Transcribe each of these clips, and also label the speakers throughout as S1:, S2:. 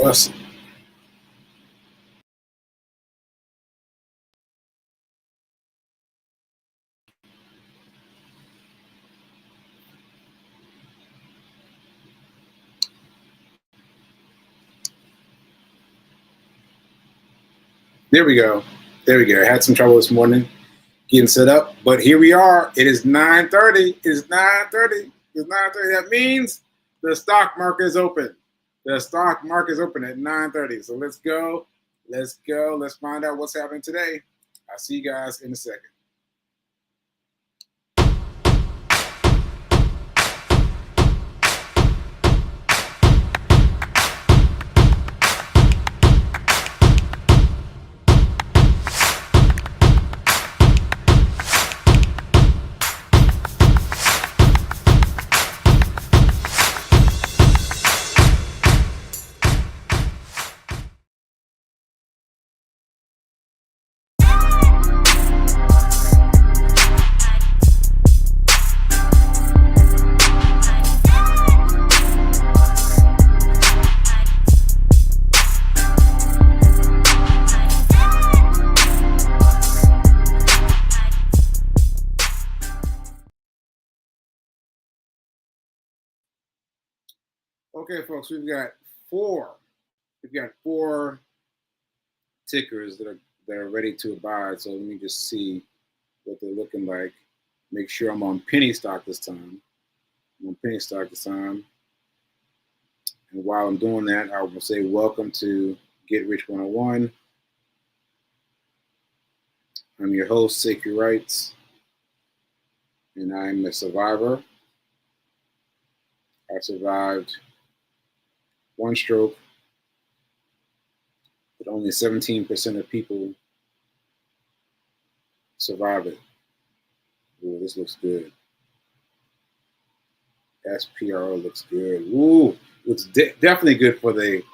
S1: Awesome. There we go. There we go. I had some trouble this morning getting set up, but here we are. It is 9:30. It is 9:30. It's 9:30. That means the stock market is open. The stock market is open at 9:30. So let's go. Let's go. Let's find out what's happening today. I'll see you guys in a second. Okay, folks, we've got four tickers that are ready to abide. So let me just see what they're looking like. Make sure I'm on penny stock this time. I'm on penny stock this time. And while I'm doing that, I will say welcome to Get Rich 101. I'm your host, Sekouw Rites, and I'm a survivor. I survived one stroke, but only 17% of people survive it. Ooh, this looks good. SPRO looks good. Ooh, it's definitely good for the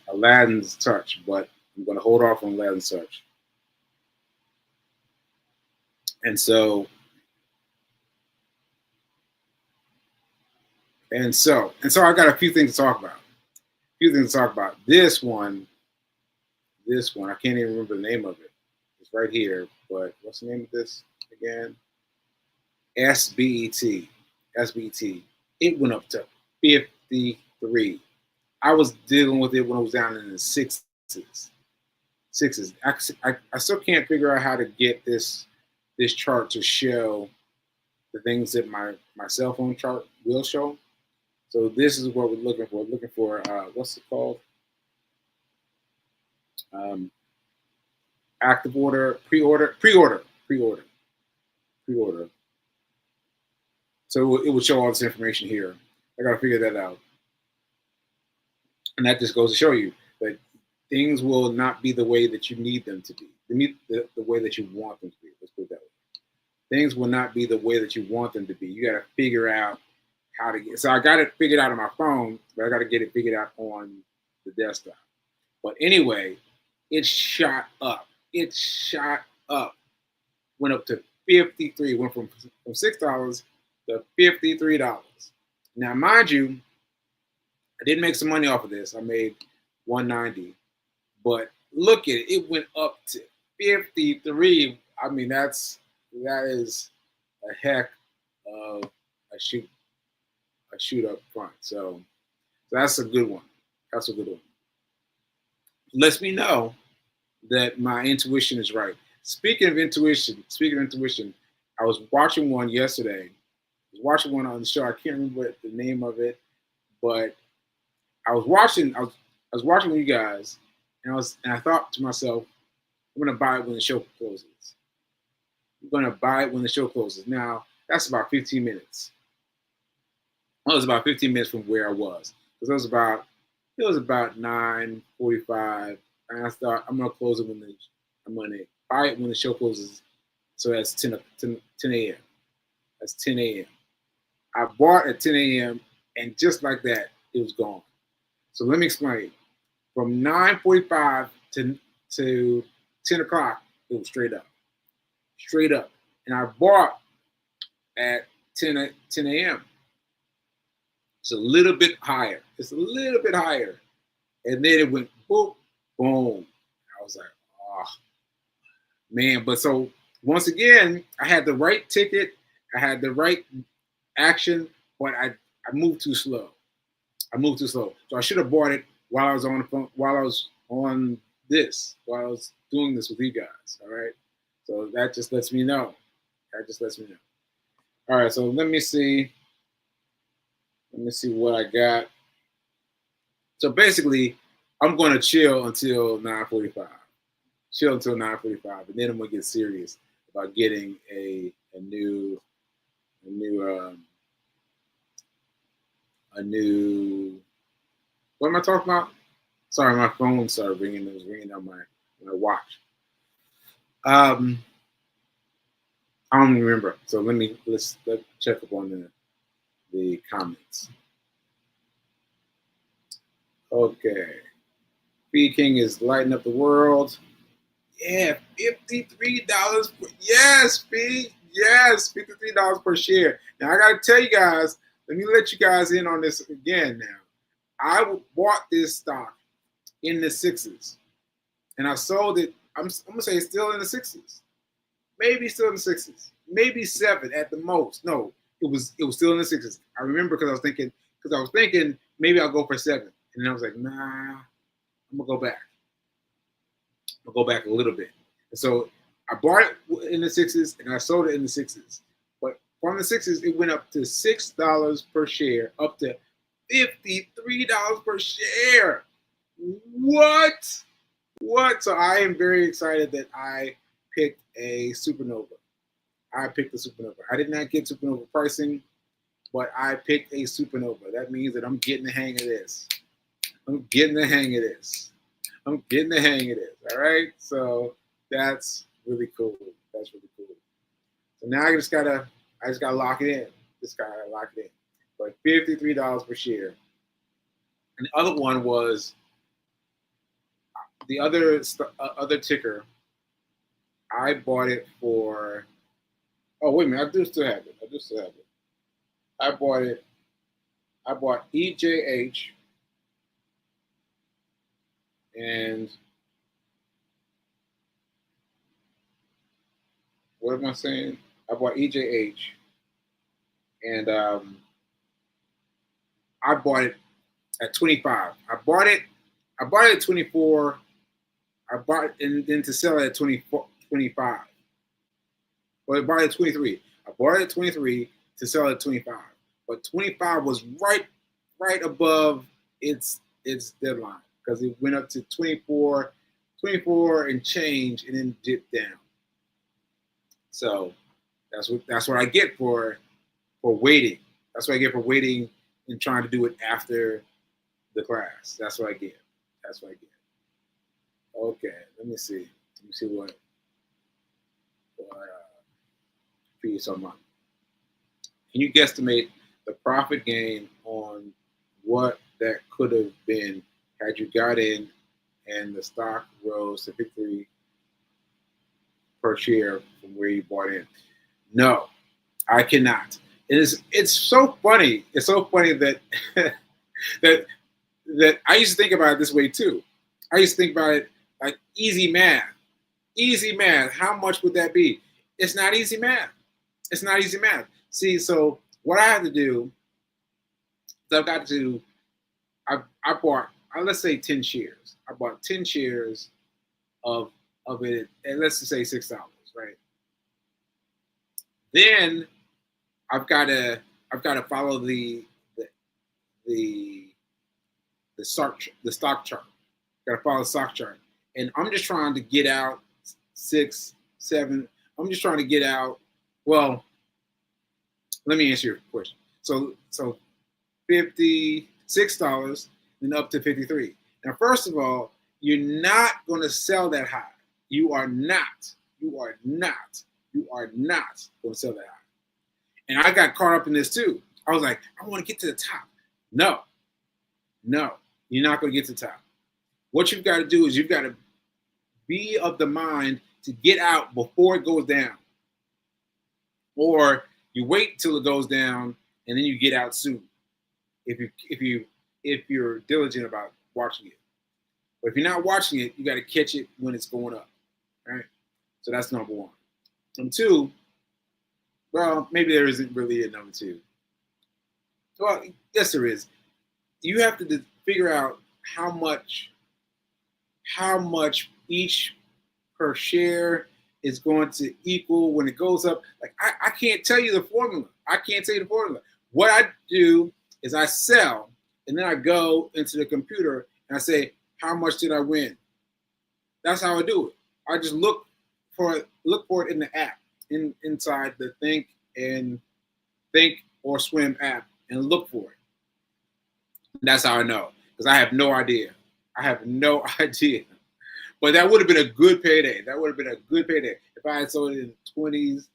S1: Aladdin's touch, but I'm going to hold off on Aladdin's touch. And so I got a few things to talk about. This one, I can't even remember the name of it. It's right here, but what's the name of this again? SBET. It went up to 53. I was dealing with it when it was down in the sixes. I still can't figure out how to get this chart to show the things that my cell phone chart will show. So this is what we're looking for. We're looking for what's it called? Active order, pre-order. So it will show all this information here. I got to figure that out. And that just goes to show you that things will not be the way that you need them to be. The way that you want them to be. Let's put it that way. Things will not be the way that you want them to be. You got to figure out how to get. So I got it figured out on my phone, but I got to get it figured out on the desktop. But anyway, it shot up. Went up to 53. Went from $6 to $53. Now, mind you, I did make some money off of this. I made $190, but look at it. It went up to 53. I mean, that is a heck of a shoot up front. So that's a good one. Lets me know that my intuition is right. Speaking of intuition, I was watching one yesterday. I was watching one on the show. I can't remember the name of it, but I was watching with you guys, and I thought to myself, I'm gonna buy it when the show closes. Now that's about 15 minutes. Well, it was about 15 minutes from where I was, because it was about 9:45, and I thought I'm gonna close it I'm gonna buy it when the show closes. So that's 10 a.m. That's 10 a.m. I bought at 10 a.m. and just like that, it was gone. So let me explain. From 9:45 to 10 o'clock, it was straight up. And I bought at 10 a.m. It's a little bit higher. And then it went boom, boom. I was like, oh man. But so once again, I had the right ticket, I had the right action, but I moved too slow. I moved too slow. So I should have bought it while I was on the phone, while I was on this, while I was doing this with you guys. All right. So that just lets me know. That just lets me know. All right. So let me see. Let me see what I got. So basically, I'm going to chill until 9:45. Chill until 9:45, and then I'm going to get serious about getting a new what am I talking about? Sorry, my phone started ringing. It was ringing on my watch. I don't even remember. So let's check up on the comments. Okay. B King is lighting up the world. Yeah, $53. Yes, B. Yes, $53 per share. Now I gotta tell you guys, let me let you guys in on this again now. I bought this stock in the sixes, and I sold it. I'm gonna say it's still in the sixes, maybe still in the sixes, maybe seven at the most. No, it was still in the sixes. I remember because I was thinking maybe I'll go for seven, and then I was like, nah, I'm gonna go back. I'll go back a little bit. And so I bought it in the sixes and I sold it in the sixes. But from the sixes, it went up to $6 per share, up to $53 per share. What? What? So I am very excited that I picked a supernova. I picked a supernova. I did not get supernova pricing, but I picked a supernova. That means that I'm getting the hang of this. I'm getting the hang of this. I'm getting the hang of this. All right. So that's really cool. That's really cool. So now I just gotta lock it in. Just gotta lock it in. But $53 per share. And the other one was the other ticker. I bought it for. Oh wait a minute! I do still have it. I bought it. I bought EJH. And what am I saying? I bought EJH, and I bought it at 25. I bought it at 24. I bought it and then to sell it at 24, 25. Well, I bought it at 23. I bought it at 23 to sell it at 25. But 25 was right above its deadline because it went up to 24 and change and then dipped down. So that's what I get for waiting. That's what I get for waiting and trying to do it after the class. That's what I get. That's what I get. Okay, let me see. Let me see what fees on mine. Can you guesstimate the profit gain on what that could have been had you got in and the stock rose to 53 per share from where you bought in? No, I cannot. It's so funny. It's so funny that that I used to think about it this way too. I used to think about it like easy math. Easy math. How much would that be? It's not easy math. It's not easy math. See, so what I have to do is I bought, let's say 10 shares. I bought 10 shares of it, and let's just say $6, right? Then I've got to follow the stock chart. Got to follow the stock chart, and I'm just trying to get out 6, 7. I'm just trying to get out. Well, let me answer your question. So $56, then up to 53. Now, first of all, you're not going to sell that high. You are not going to sell that high. And I got caught up in this too. I was like, I want to get to the top. No, you're not going to get to the top. What you've got to do is you've got to be of the mind to get out before it goes down. Or you wait till it goes down and then you get out soon. If you're diligent about watching it. But if you're not watching it, you got to catch it when it's going up. Right? So that's number one. Number two, well, maybe there isn't really a number two. Well, yes, there is. You have to figure out how much each per share is going to equal when it goes up. Like I can't tell you the formula. I can't tell you the formula. What I do is I sell, and then I go into the computer and I say, how much did I win? That's how I do it. I just look for it in the app, inside the Think or Swim app, and look for it. And that's how I know, because I have no idea. I have no idea. But that would have been a good payday. That would have been a good payday if I had sold it in the 20s,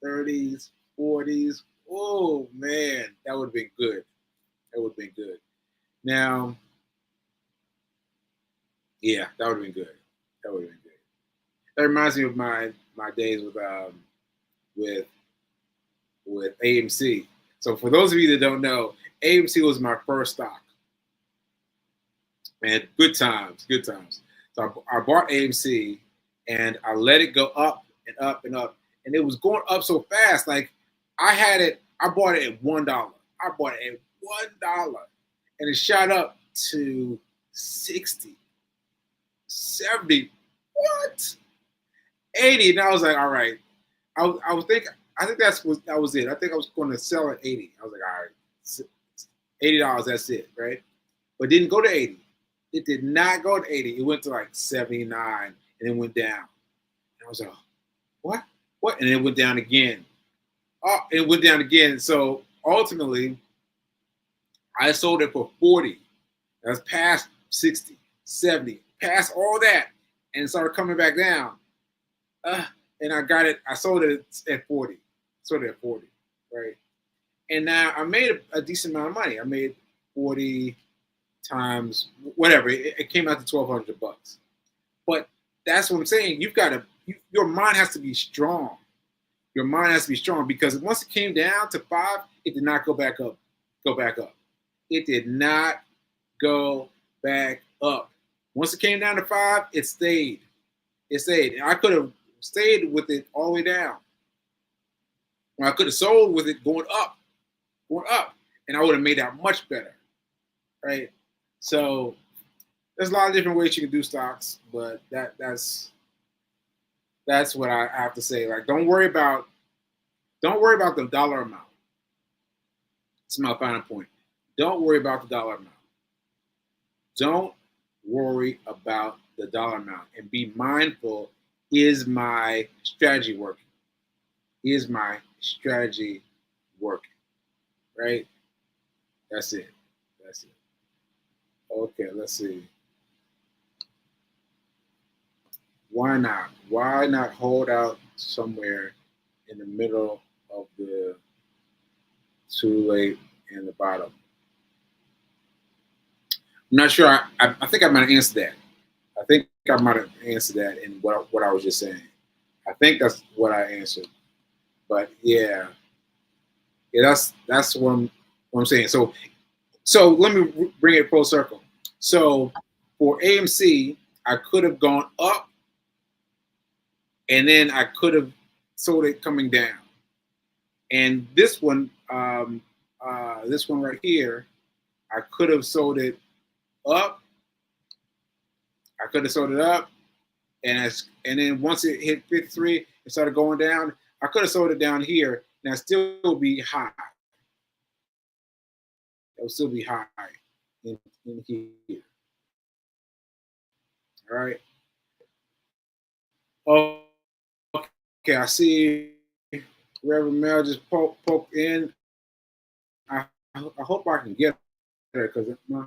S1: 30s, 40s. Oh man, that would have been good. That would have been good. Now, yeah, that would have been good. That would have been good. That reminds me of my days with with AMC. So for those of you that don't know, AMC was my first stock. Man, good times, good times. So I bought AMC and I let it go up and up and up, and it was going up so fast. Like I bought it at $1. I bought it at $1, and it shot up to 60, 70, what? 80, and I was like, all right. I think that was it. I think I was going to sell at 80. I was like, all right, $80, that's it, right? But it didn't go to 80. It did not go to 80. It went to like 79, and it went down. And I was like, what? What? And it went down again. Oh, it went down again. So ultimately, I sold it for 40. That's past 60, 70, past all that, and it started coming back down. And I got it. I sold it at 40. Sold it at 40, right? And now I made a decent amount of money. I made 40 times whatever. It came out to $1,200. But that's what I'm saying. Your mind has to be strong. Your mind has to be strong, because once it came down to 5, it did not go back up. Go back up. It did not go back up. Once it came down to 5, it stayed. It stayed. And I could have stayed with it all the way down. Or I could have sold with it going up, and I would have made out much better, right? So there's a lot of different ways you can do stocks, but that's what I have to say. Like, don't worry about the dollar amount. It's my final point. Don't worry about the dollar amount. Don't worry about the dollar amount, and be mindful. Is my strategy working? Is my strategy working? Right? That's it. That's it. Okay, let's see. Why not? Why not hold out somewhere in the middle of the too late and the bottom? I'm not sure. I think I might have answered that. I think I might have answered that in what I was just saying. I think that's what I answered. But yeah, that's what I'm saying. So let me bring it full circle. So for AMC, I could have gone up, and then I could have sold it coming down. And this one right here, I could have sold it up. I could have sold it up, and then once it hit 53, it started going down. I could have sold it down here, and I'd still be high. It would still be high in here. All right. Oh, okay. I see Reverend Mel just poked in. I hope I can get her, because my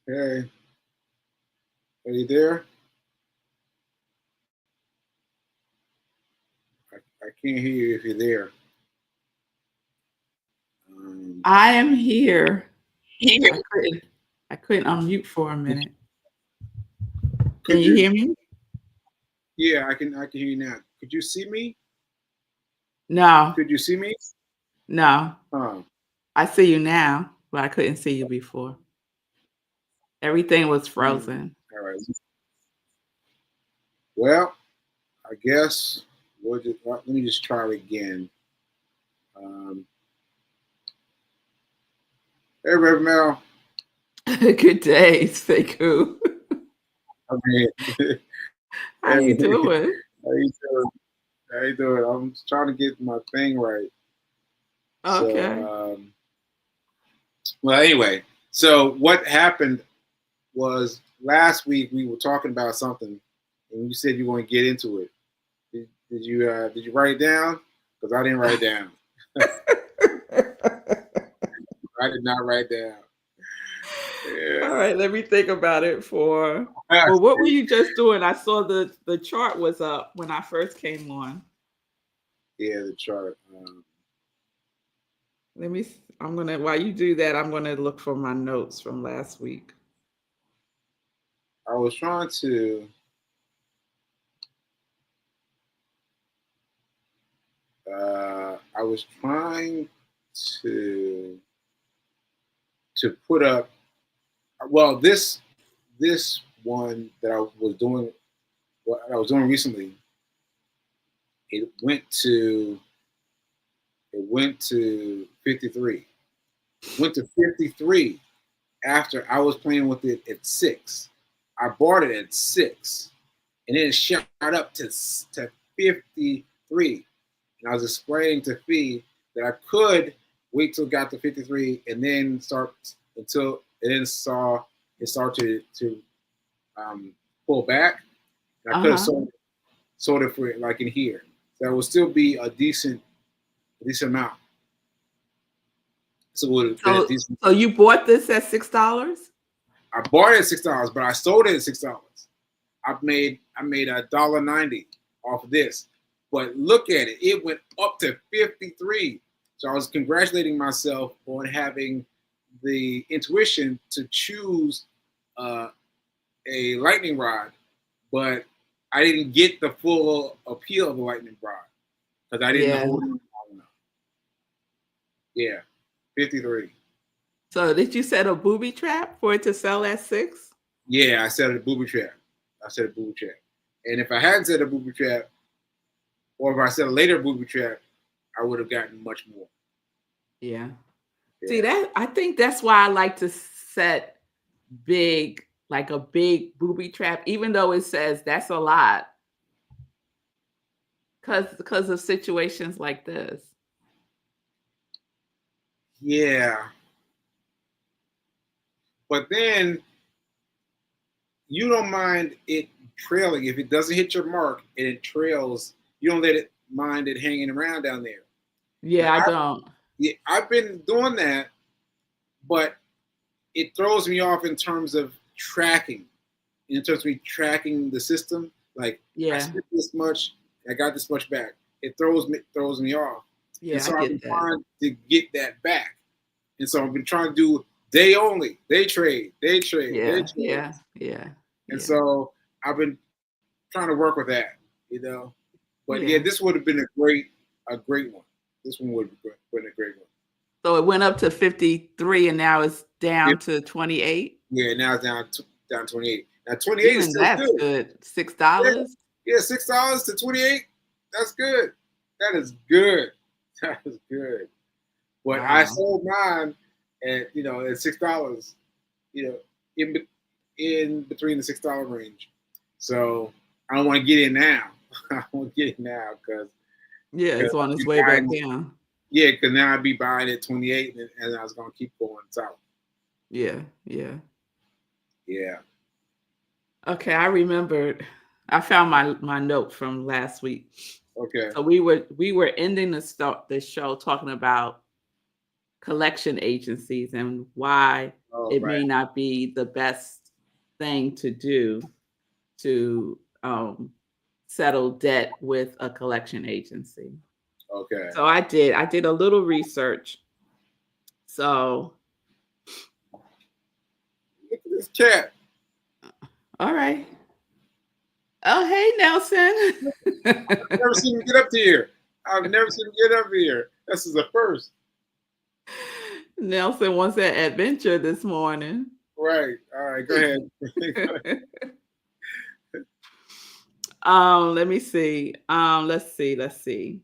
S1: Hey, are you there? I can't hear you if you're there.
S2: I am here.
S1: Here.
S2: I couldn't unmute for a minute. Can
S1: Could
S2: you
S1: you?
S2: hear me?
S1: Yeah, I can hear you now. Could you see me?
S2: No,
S1: Could you see me?
S2: no.
S1: Huh.
S2: I see you now, but I couldn't see you before. Everything was
S1: Hmm.
S2: frozen.
S1: All right. Well, I guess let me just try it again. Um, hey, Reverend Mel.
S2: Good day, Sekou.
S1: I mean,
S2: How you
S1: hey,
S2: doing?
S1: how you doing? How you doing? I'm just trying to get my thing right.
S2: Okay.
S1: So, well, anyway, so what happened was last week we were talking about something, and you said you want to get into it. Did you write it down? Because I didn't write it down. I did not write down. Yeah.
S2: All right, let me think about it for. Well, what were you just doing? I saw the chart was up when I first came on.
S1: Yeah, the chart.
S2: I'm gonna while you do that, I'm gonna look for my notes from last week.
S1: I was trying to. I was trying to put up. Well, this one that I was doing, what I was doing recently, it went to 53. Went to 53 after I was playing with it at 6. I bought it at 6, and then it shot up to 53. And I was explaining to Fee that I could wait till it got to 53 and then start until and then saw it start to pull back. And I could have
S2: Uh-huh.
S1: sold it for like in here. So it would still be a decent amount. So it would have been a
S2: So
S1: decent.
S2: so you bought this at $6?
S1: I bought it at $6, but I sold it at $6. I made $1.90 off of this. But look at it, it went up to 53. So I was congratulating myself on having the intuition to choose uh, a lightning rod, but I didn't get the full appeal of the lightning rod because I didn't
S2: Yeah.
S1: hold it long enough. Yeah, 53.
S2: So did you set a booby trap for it to sell at 6?
S1: Yeah, I set a booby trap. I set a booby trap. And if I hadn't set a booby trap, or if I set a later booby trap, I would have gotten much more.
S2: Yeah. See
S1: Yeah.
S2: that I think that's why I like to set big, like a big booby trap, even though it says that's a lot, because of situations like this.
S1: Yeah. But then you don't mind it trailing. If it doesn't hit your mark and it trails, you don't let it mind it hanging around down there. Now,
S2: Yeah, I don't.
S1: I've been doing that, but it throws me off in terms of tracking, in terms of me tracking the system. Like I
S2: Yeah.
S1: spent this much, I got this much back. It throws me off, and
S2: Yeah, I
S1: so I've
S2: get
S1: been
S2: that.
S1: trying to get that back. And so I've been trying to do day only, day trade, day trade, day
S2: Yeah,
S1: trade.
S2: yeah, yeah,
S1: And
S2: yeah,
S1: so I've been trying to work with that, you know. But yeah,
S2: yeah.
S1: this would have been a great one. This one would have been a great one.
S2: So it went up to 53 and now it's
S1: Yeah,
S2: down to 28?
S1: yeah, now it's down 28. Now 28 is
S2: Even
S1: still
S2: that's
S1: good.
S2: good.
S1: Yeah,
S2: $6?
S1: yeah, $6 to 28. That's good. That is good. That is good. But I
S2: Wow.
S1: sold mine at at $6. You know, in in between the $6 range. So I don't want to get in now. I don't want to get in now because
S2: Yeah, it's on
S1: I'll
S2: its
S1: be
S2: way back
S1: buying.
S2: down.
S1: Yeah, because now I'd be buying at 28, and I was gonna keep going south.
S2: Yeah, yeah.
S1: Yeah.
S2: Okay, I remembered. I found my note from last week.
S1: Okay.
S2: So we were ending the show talking about collection agencies and why
S1: Oh,
S2: it
S1: right.
S2: may not be the best thing to do to settle debt with a collection agency.
S1: Okay.
S2: So I did a little research. So,
S1: Look at this cat.
S2: all right. Oh, hey, Nelson.
S1: Never seen him get up here. I've never seen him get up here. This is a first.
S2: Nelson wants that adventure this morning.
S1: Right. All right. Go ahead.
S2: Let me see. Let's see.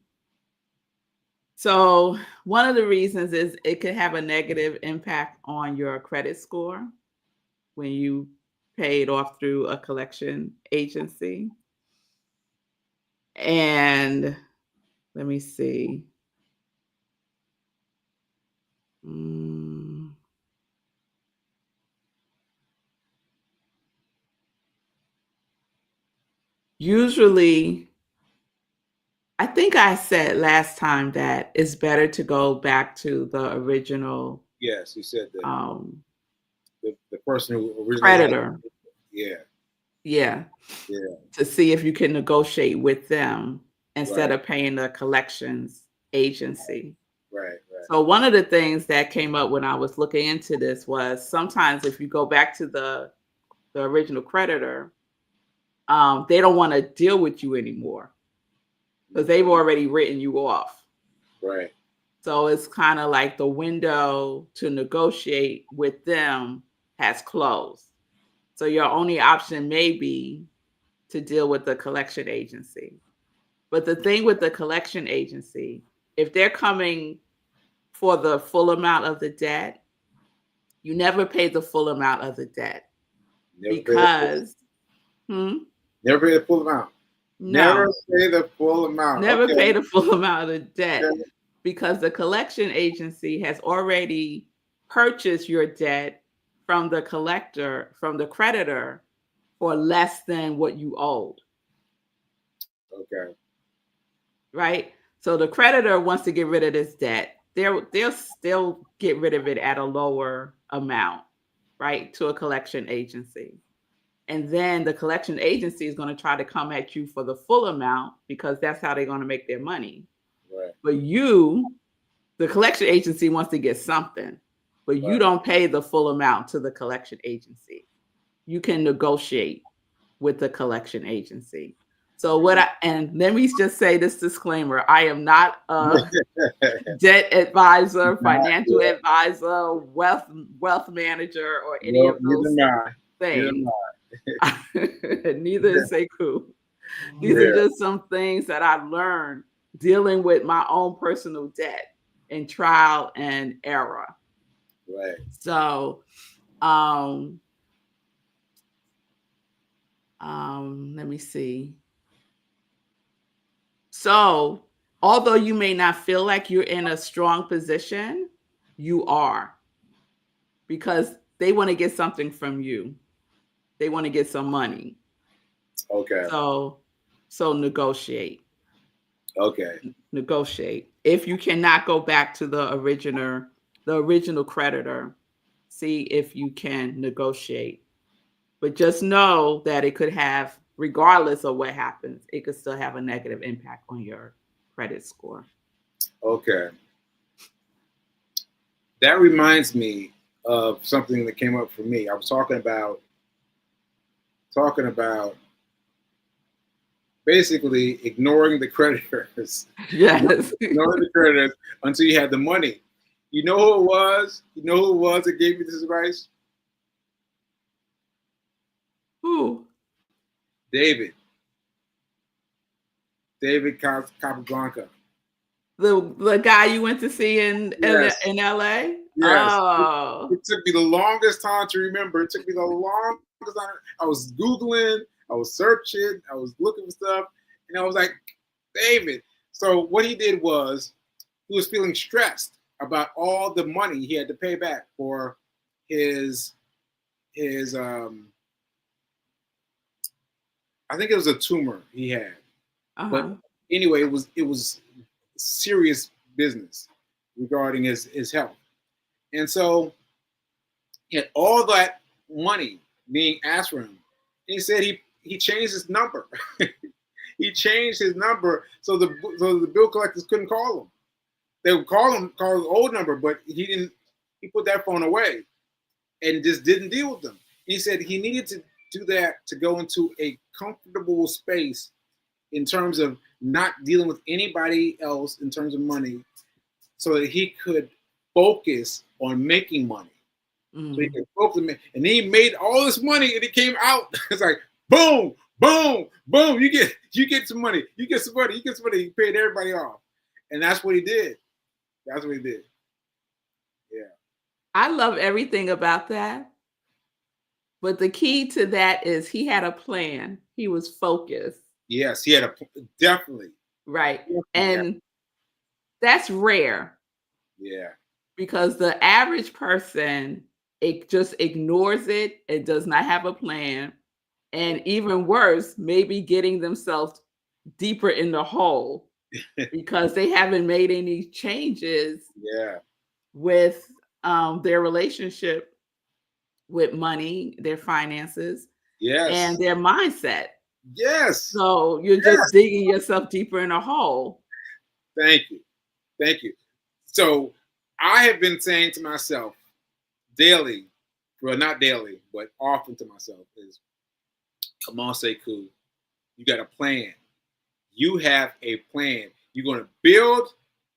S2: So one of the reasons is it could have a negative impact on your credit score when you pay it off through a collection agency. And let me see. Mm, Usually, I think I said last time that it's better to go back to the original
S1: Yes, you said that.
S2: um,
S1: The person who originally had
S2: creditor.
S1: it. Yeah.
S2: Yeah.
S1: Yeah.
S2: To see if you can negotiate with them instead
S1: Right.
S2: of paying the collections agency.
S1: Right. Right.
S2: So one of the things that came up when I was looking into this was sometimes if you go back to the original creditor, they don't want to deal with you anymore because they've already written you off.
S1: Right.
S2: So it's kind of like the window to negotiate with them has closed. So your only option may be to deal with the collection agency. But the thing with the collection agency, if they're coming for the full amount of the debt, you never pay the full amount of the debt
S1: Never pay the full.
S2: because
S1: Never pay the full amount. Never
S2: no,
S1: pay the full amount.
S2: never
S1: Okay.
S2: pay the full amount of the debt
S1: Okay.
S2: because the collection agency has already purchased your debt from the collector, from the creditor for less than what you owed.
S1: Okay.
S2: Right? So the creditor wants to get rid of this debt. They'll still get rid of it at a lower amount, right? To a collection agency. And then the collection agency is going to try to come at you for the full amount because that's how they're going to make their money.
S1: Right.
S2: But you, the collection agency wants to get something, but you
S1: Right.
S2: don't pay the full amount to the collection agency. You can negotiate with the collection agency. So and let me just say this disclaimer, I am not a debt advisor, financial
S1: Yeah.
S2: advisor, wealth manager, or any
S1: No,
S2: of
S1: neither
S2: those
S1: am I. Neither
S2: things.
S1: am
S2: Neither is Sekou. These
S1: I.
S2: are
S1: Yeah.
S2: just some things that I've learned dealing with my own personal debt and trial and error.
S1: Right.
S2: So let me see. So, although you may not feel like you're in a strong position, you are because they want to get something from you. They want to get some money.
S1: Okay.
S2: So negotiate.
S1: Okay.
S2: Negotiate. If you cannot go back to the original creditor, see if you can negotiate. But just know that it could have, regardless of what happens, it could still have a negative impact on your credit score.
S1: Okay. That reminds me of something that came up for me. I was talking about basically ignoring the creditors.
S2: Yes.
S1: Ignoring the creditors until you had the money. You know who it was? You know who it was that gave you this advice?
S2: Who?
S1: David Capablanca.
S2: The guy you went to see in
S1: Yes.
S2: in LA?
S1: Yes.
S2: Oh.
S1: It took me the longest time to remember. It took me the longest time. I was Googling, I was searching, I was looking for stuff, and I was like, David. So what he did was he was feeling stressed about all the money he had to pay back for his I think it was a tumor he had. But anyway, it was serious business regarding his health. And so he had all that money being asked for him. And he said he changed his number. He changed his number so the bill collectors couldn't call him. They would call his old number, but he didn't. He put that phone away and just didn't deal with them. He said he needed to do that to go into a comfortable space in terms of not dealing with anybody else in terms of money, so that he could focus on making money. So he could focus on, and he made all this money, and it came out. It's like boom, boom, boom. You get some money. You get some money. You get some money. He paid everybody off, and that's what he did. That's what he did. Yeah.
S2: I love everything about that. But the key to that is he had a plan. He was focused.
S1: Yes, he had definitely.
S2: Right. And that's rare.
S1: Yeah.
S2: Because the average person, it just ignores it. It does not have a plan. And even worse, maybe getting themselves deeper in the hole because they haven't made any changes with their relationship with money, their finances, and their mindset.
S1: Yes.
S2: So you're just digging yourself deeper in a hole.
S1: Thank you. Thank you. So I have been saying to myself daily, well, not daily, but often to myself is, come on, Sekou, you got a plan. You have a plan. You're going to build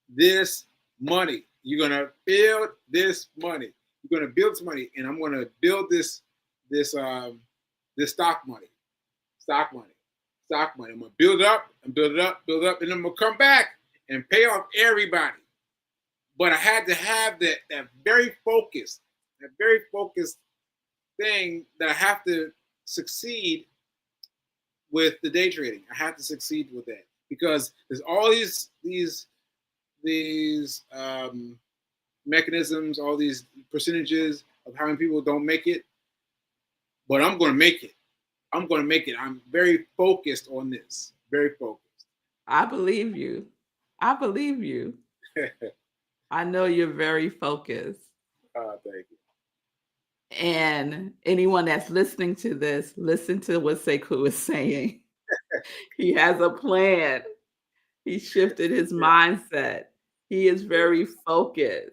S1: this money. You're going to build this money. You're going to build this money, and I'm going to build this stock money. I'm going to build it up and build it up, build it up, and then I'm going to come back and pay off everybody. But I had to have that very focused thing that I have to succeed with the day trading. I have to succeed with that because there's all these mechanisms, all these percentages of how many people don't make it. But I'm going to make it. I'm going to make it. I'm very focused on this. Very focused.
S2: I believe you. I know you're very focused.
S1: Thank you.
S2: And anyone that's listening to this, listen to what Sekou is saying. He has a plan. He shifted his mindset. He is very focused.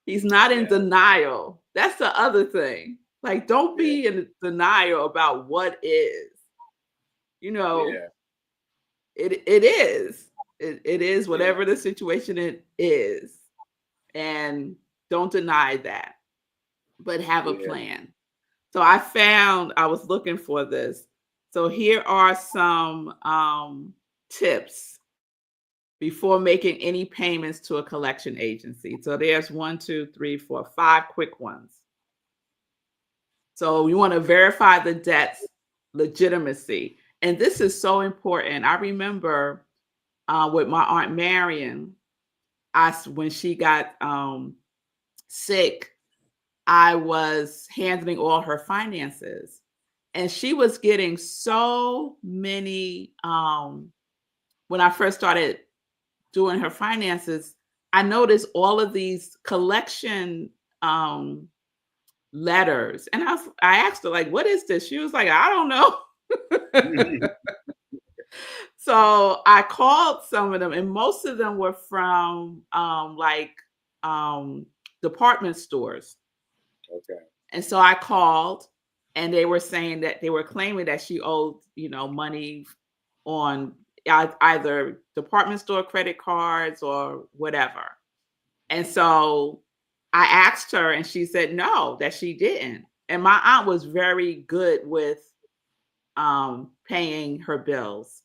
S2: He's not in denial. That's the other thing. Like, don't be in denial about what is. You know, it is. It is whatever the situation it is. And don't deny that, but have a plan. So I was looking for this. So here are some tips before making any payments to a collection agency. So there's 1, 2, 3, 4, 5 quick ones. So you want to verify the debt's legitimacy. And this is so important. I remember with my Aunt Marion, when she got sick, I was handling all her finances. And she was getting so many, when I first started doing her finances, I noticed all of these collection letters. And I asked her, like, what is this? She was like, I don't know. So I called some of them, and most of them were from department stores.
S1: Okay.
S2: And so I called, and they were saying that they were claiming that she owed, money on either department store credit cards or whatever. And so I asked her, and she said no, that she didn't. And my aunt was very good with paying her bills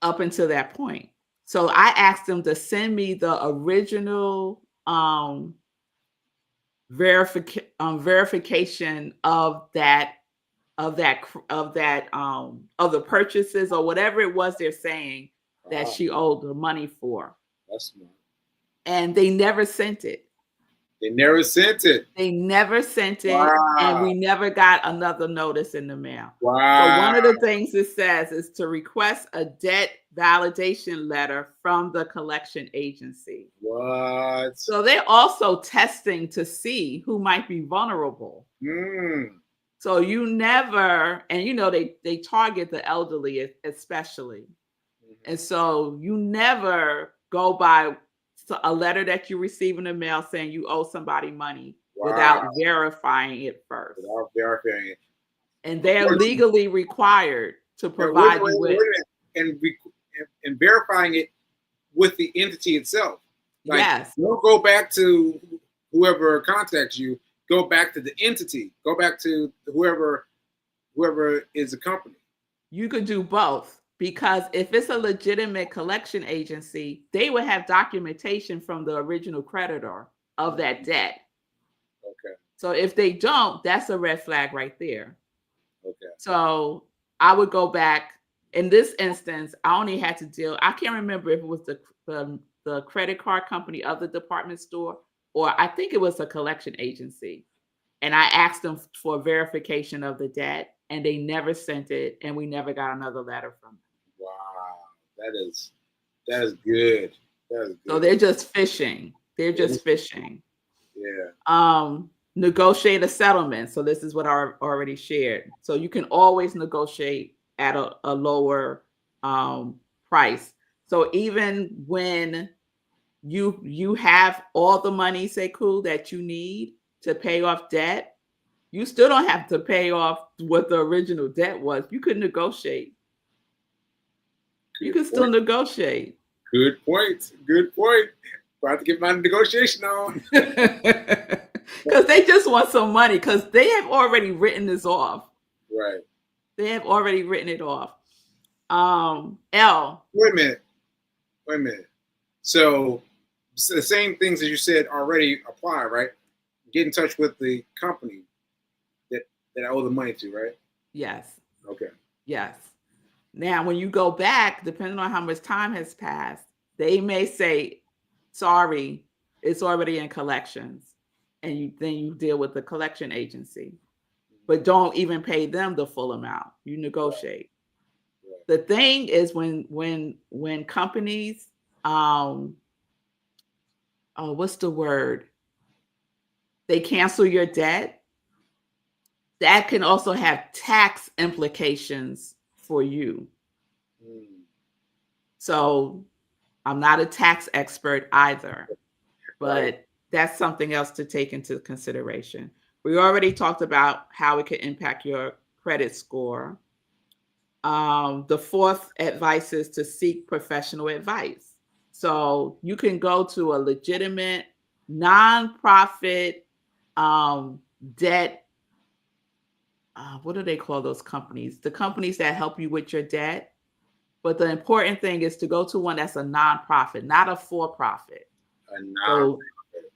S2: up until that point. So I asked them to send me the original verification of the purchases or whatever it was they're saying that she owed the money for.
S1: That's smart.
S2: And they never sent it.
S1: They never sent it.
S2: They never sent it, and
S1: Wow.
S2: we never got another notice in the mail. So
S1: Wow.
S2: one of the things it says is to request a debt validation letter from the collection agency.
S1: What?
S2: So they're also testing to see who might be vulnerable. So you never, and they target the elderly especially. And so you never go by a letter that you receive in the mail saying you owe somebody money without verifying it first.
S1: Without verifying it.
S2: And they're legally required to
S1: Wait,
S2: provide
S1: wait,
S2: you with.
S1: wait a minute. And verifying it with the entity itself. Like,
S2: Yes.
S1: Don't go back to whoever contacts you. Go back to the entity. Go back to whoever is the company.
S2: You could do both, because if it's a legitimate collection agency, they would have documentation from the original creditor of that debt.
S1: Okay.
S2: So if they don't, that's a red flag right there.
S1: Okay.
S2: So I would go back. In this instance, I only had to deal. I can't remember if it was the credit card company of the department store, or I think it was a collection agency. And I asked them for verification of the debt, and they never sent it, and we never got another letter from them.
S1: Wow, that is good. That is good.
S2: So they're just fishing. They're just fishing.
S1: Yeah.
S2: Negotiate a settlement. So this is what I already shared. So you can always negotiate at a lower price. So even when you have all the money, Sekou, that you need to pay off debt, you still don't have to pay off what the original debt was. You could negotiate. You can still negotiate.
S1: Good point. Good point. About to get my negotiation on.
S2: Because they just want some money, because they have already written this off.
S1: Right.
S2: They have already written it off. L.
S1: Wait a minute. So the same things as you said already apply, right? Get in touch with the company that I owe the money to, right?
S2: Yes.
S1: Okay.
S2: Yes. Now, when you go back, depending on how much time has passed, they may say, sorry, it's already in collections. And then you deal with the collection agency. But don't even pay them the full amount. You negotiate. Right. The thing is when companies, what's the word? They cancel your debt. That can also have tax implications for you. So I'm not a tax expert either, but that's something else to take into consideration. We already talked about how it could impact your credit score. The fourth advice is to seek professional advice. So you can go to a legitimate nonprofit debt. What do they call those companies? The companies that help you with your debt. But the important thing is to go to one that's a nonprofit, not a for-profit.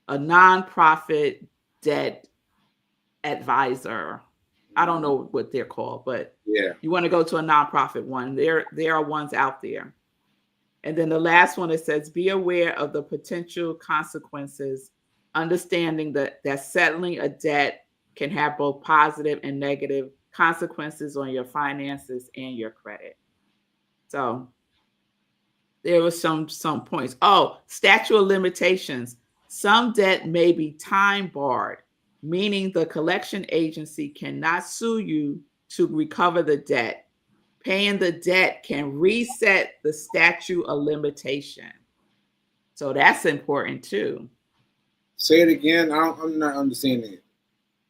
S2: A nonprofit debt advisor. I don't know what they're called, but you want to go to a nonprofit one. There are ones out there. And then the last one, it says, be aware of the potential consequences, understanding that settling a debt can have both positive and negative consequences on your finances and your credit. So there were some points. Oh, statute of limitations. Some debt may be time barred, meaning the collection agency cannot sue you to recover the debt. Paying the debt can reset the statute of limitation. So that's important too.
S1: Say it again. I'm not understanding it.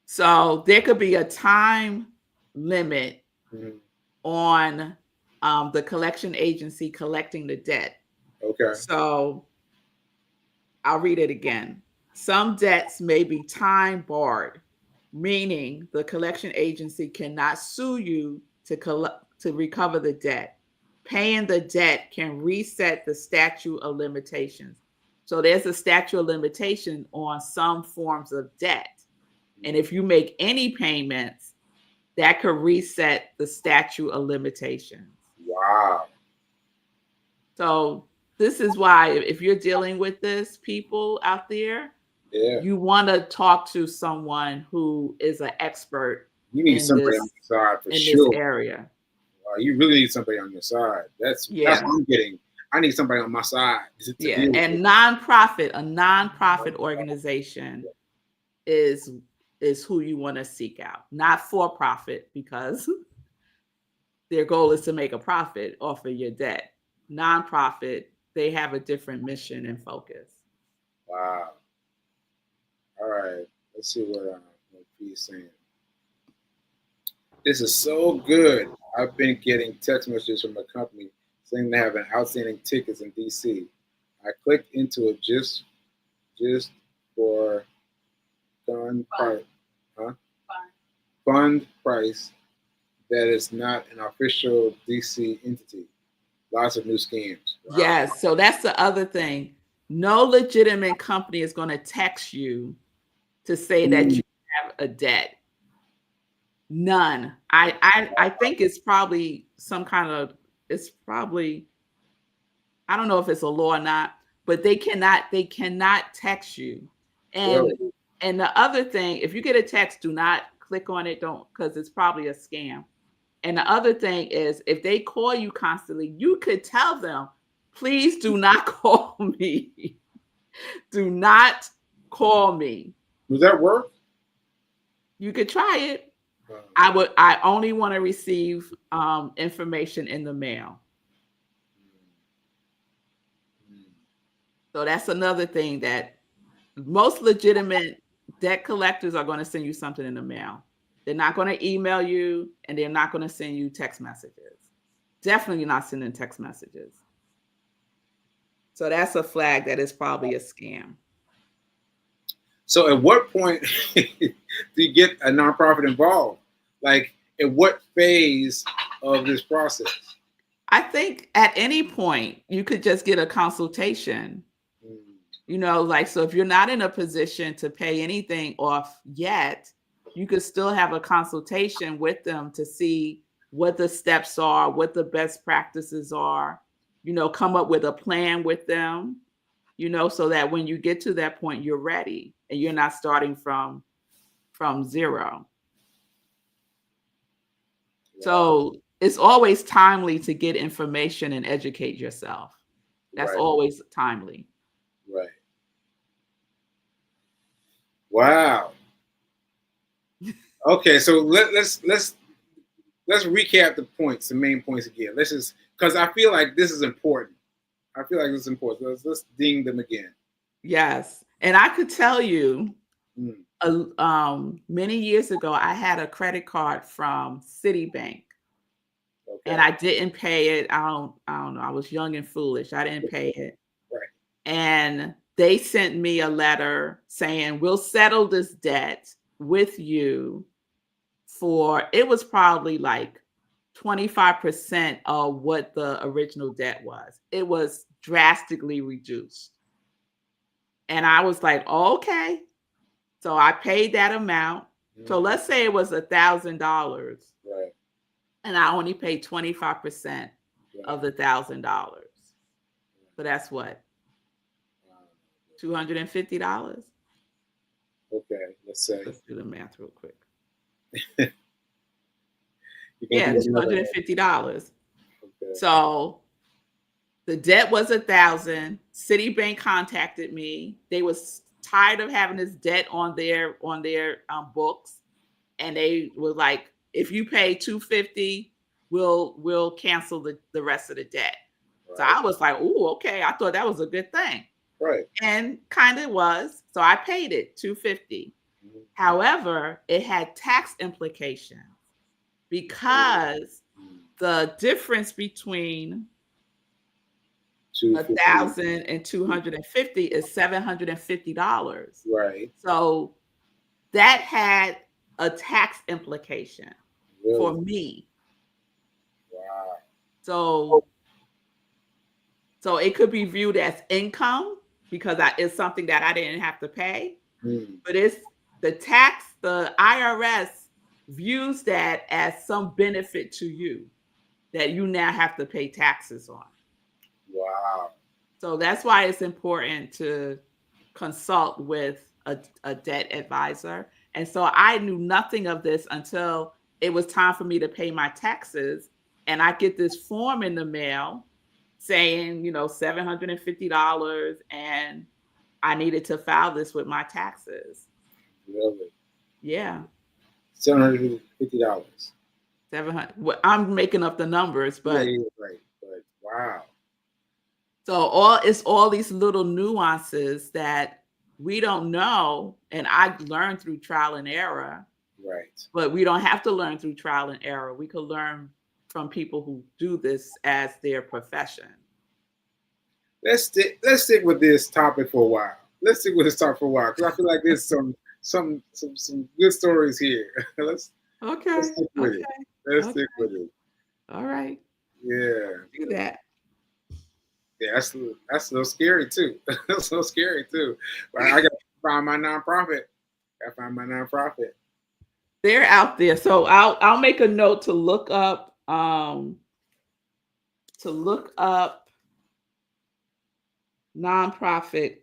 S2: So there could be a time limit on the collection agency collecting the debt.
S1: Okay.
S2: So I'll read it again. Some debts may be time barred, meaning the collection agency cannot sue you to recover the debt. Paying the debt can reset the statute of limitations. So there's a statute of limitation on some forms of debt. And if you make any payments, that could reset the statute of limitations.
S1: Wow.
S2: So this is why if you're dealing with this, people out there,
S1: Yeah.
S2: You want to talk to someone who is an expert
S1: You need
S2: in
S1: somebody on your side for
S2: this
S1: sure.
S2: area.
S1: You really need somebody on your side. That's what I'm getting. I need somebody on my side to deal with
S2: And
S1: it.
S2: a nonprofit organization is who you want to seek out, not for profit, because their goal is to make a profit off of your debt. Nonprofit, they have a different mission and focus.
S1: Wow. All right. Let's see what P's saying. This is so good. I've been getting text messages from a company saying they have an outstanding tickets in DC. I clicked into it just for fund price that is not an official DC entity. Lots of new scams. Wow.
S2: Yes, so that's the other thing. No legitimate company is going to text you to say that you have a debt. None. I think it's probably some kind of, it's probably, I don't know if it's a law or not, but they cannot text you. And
S1: Really?
S2: and the other thing, if you get a text, do not click on it, don't, because it's probably a scam. And the other thing is, if they call you constantly, you could tell them, please do not call me. Do not call me.
S1: Does that work?
S2: You could try it. I only want to receive information in the mail. So that's another thing, that most legitimate debt collectors are going to send you something in the mail. They're not going to email you, and they're not going to send you text messages. Definitely not sending text messages. So that's a flag that is probably a scam.
S1: So at what point do you get a nonprofit involved? Like, at what phase of this process?
S2: I think at any point you could just get a consultation. You know, like, so if you're not in a position to pay anything off yet, you could still have a consultation with them to see what the steps are, what the best practices are, you know, come up with a plan with them, you know, so that when you get to that point, you're ready and you're not starting from zero. So it's always timely to get information and educate yourself. That's always timely.
S1: Right. Wow. Okay, so let's recap the points, the main points again. Let's just, because I feel like this is important. Let's ding them again.
S2: Yes, and I could tell you, many years ago, I had a credit card from Citibank, and I didn't pay it. I don't know. I was young and foolish. I didn't pay it, and they sent me a letter saying, we'll settle this debt with you for, it was probably like 25% of what the original debt was. It was drastically reduced. And I was like, oh, okay. So I paid that amount. So let's say it was $1,000.
S1: Right.
S2: And I only paid 25% of the $1,000. So that's what? $250?
S1: Okay, let's
S2: do the math real quick.
S1: Yeah,
S2: $250. Okay. So the debt was $1,000. Citibank contacted me. They was tired of having this debt on their books, and they were like, if you pay $250, we'll cancel the rest of the debt. Right. So I was like, oh, okay. I thought that was a good thing.
S1: Right.
S2: And kind of was. So I paid it $250. However, it had tax implications because the difference between 1,000 and 250 is $750.
S1: Right.
S2: So that had a tax implication for me.
S1: Wow.
S2: So it could be viewed as income because it's something that I didn't have to pay. But it's the IRS views that as some benefit to you that you now have to pay taxes on.
S1: Wow.
S2: So that's why it's important to consult with a debt advisor. And so I knew nothing of this until it was time for me to pay my taxes. And I get this form in the mail saying, $750, and I needed to file this with my taxes.
S1: Really?
S2: Yeah.
S1: $750.
S2: 700. Well, I'm making up the numbers, but
S1: yeah, right. But wow.
S2: So it's all these little nuances that we don't know, and I learned through trial and error.
S1: Right.
S2: But we don't have to learn through trial and error. We could learn from people who do this as their profession.
S1: Let's stick with this topic for a while. Let's stick with this topic for a while, because I feel like there's some good stories here. let's stick with it. Let's stick with it.
S2: All right.
S1: Yeah.
S2: Do that.
S1: Yeah, that's a little scary too. That's a little scary too. But I gotta find my nonprofit.
S2: They're out there. So I'll make a note to look up nonprofit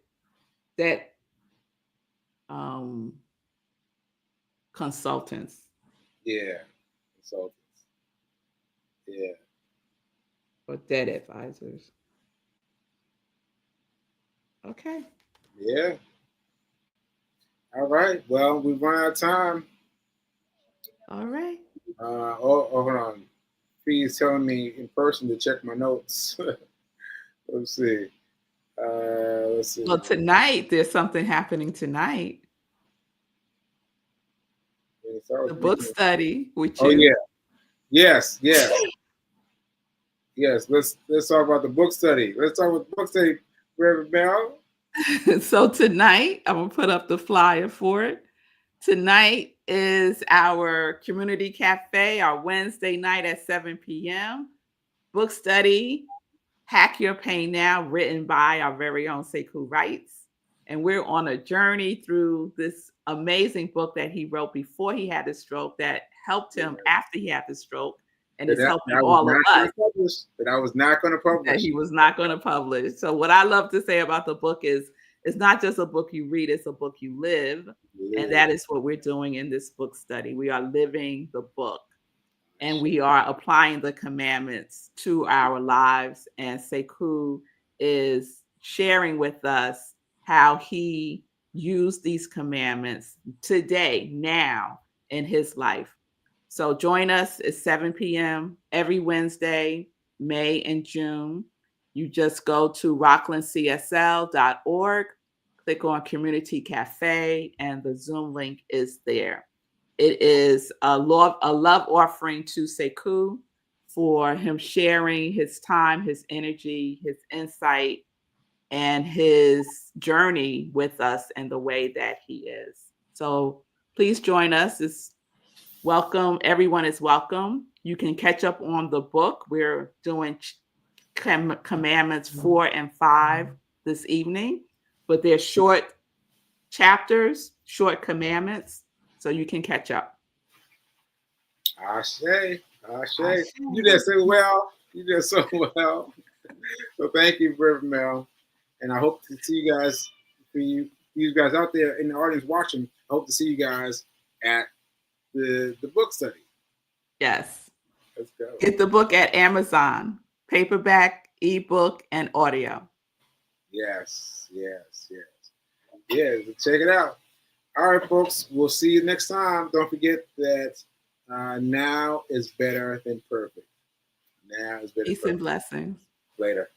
S2: debt consultants.
S1: Yeah. Consultants. Yeah.
S2: Or debt advisors. Okay.
S1: Yeah. All right. Well, we've run out of time.
S2: All right.
S1: Hold on. Please telling me in person to check my notes. Let's see.
S2: Well, tonight there's something happening tonight. The book study with you.
S1: Oh yeah. Yes. Yes. Yes. Let's talk about the book study. Let's talk about the book study, Reverend Bell.
S2: So tonight, I'm gonna put up the flyer for it. Tonight is our community cafe, our Wednesday night at 7 p.m. Book study, Hack Your Pain Now, written by our very own Sekou Writes. And we're on a journey through this amazing book that he wrote before he had his stroke that helped him after he had the stroke. And it's helping all of us.
S1: That I was not going to publish.
S2: That he was not going to publish. So what I love to say about the book is it's not just a book you read, it's a book you live. And that is what we're doing in this book study. We are living the book. And we are applying the commandments to our lives. And Sekou is sharing with us how he used these commandments today, now in his life. So join us at 7 p.m. every Wednesday, May and June. You just go to rocklandcsl.org, click on Community Cafe, and the Zoom link is there. It is a love offering to Sekou for him sharing his time, his energy, his insight, and his journey with us and the way that he is. So please join us. It's welcome. Everyone is welcome. You can catch up on the book. We're doing Commandments 4 and 5 this evening, but they're short chapters, short commandments, so you can catch up.
S1: Ashe. You did so well. So thank you, Reverend Mel. And I hope to see you guys, you guys out there in the audience watching. I hope to see you guys at the book study.
S2: Yes.
S1: Let's go.
S2: Get the book at Amazon, paperback, ebook, and audio.
S1: Yes. Yeah, check it out. All right, folks. We'll see you next time. Don't forget that now is better than perfect. Now is better than perfect.
S2: Peace and blessings.
S1: Later.